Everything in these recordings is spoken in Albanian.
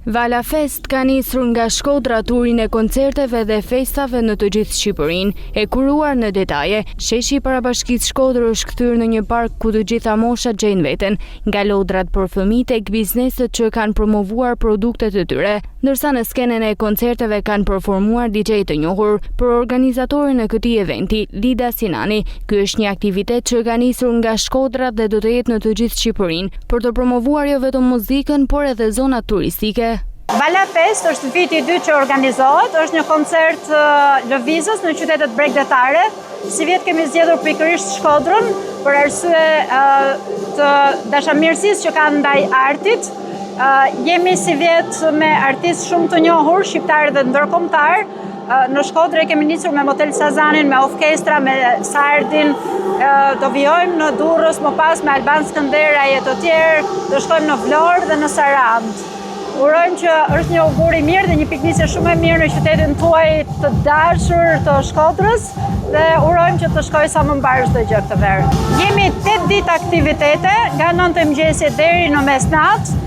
Vala Fest ka nisur nga Shkodra turin e koncerteve dhe festave në të gjithë Shqipërinë. E kuruar në detaje, sheshi i Parabashkisë Shkodër është kthyer në një park ku të gjitha moshat gjejnë veten, nga lodrat për fëmijë tek bizneset që kanë promovuar produktet e tyre, ndërsa në skenën e koncerteve kanë performuar DJ të njohur. Për organizatorin e këtij eventi, Lida Sinani, ky është një aktivitet që ka nisur nga Shkodra dhe do të jetë në të gjithë Shqipërinë për të promovuar jo vetëm muzikën, por edhe zonat turistike. Vala Fest është viti i dytë që organizohet, është një koncert lëvizës në qytetet bregdetare. Si vjet kemi zgjedhur pikërisht Shkodrën për arsye të dashamirësisë që kanë ndaj artit. Jemi si vjet me artistë shumë të njohur, shqiptar dhe ndërkombëtar. Në Shkodrë kemi nisur me Motel Sazanin, me Orkestra, me Sardin, do vijojmë në Durrës, më pas me Alban Skënderaj e të tjerë, do shkojmë në Vlorë dhe në Sarandë. Urojmë që është një augur i mirë dhe një piknisje shumë e mirë në qytetin tuaj të dashur të Shkodrës dhe urojmë që të shkojë sa më mbar çdo gjë këtë verë. Jemi 8 ditë aktivitete, nga 9 mëngjesi deri në mesnatë,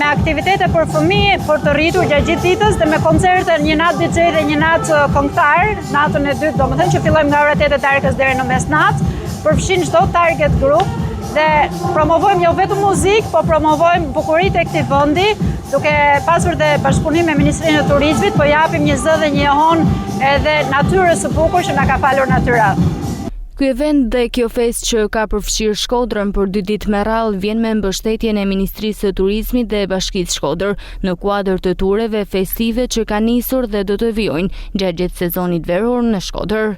me aktivitete për fëmijë, për të rritur gjatë gjithë ditës dhe me koncerte, një natë DJ dhe një natë këngëtar, natën e dytë, domethënë që fillojmë nga ora 8 e darkës deri në mesnatë, përfshin çdo target group dhe promovojmë jo vetëm muzikë, po promovojmë bukuritë e këtij vendi, duke pasur dhe bashkëpunim me Ministrinë e Turizmit, po japim një zë dhe një jehon edhe natyrës së bukur që na ka falur natyra. Ky event dhe kjo fest që ka përfshirë Shkodrën për 2 ditë me radhë vjen me mbështetjen e Ministrisë së Turizmit dhe Bashkisë Shkodër në kuadër të tureve festive që kanë nisur dhe do të vijojnë gjatë gjithë sezonit veror në Shkodër.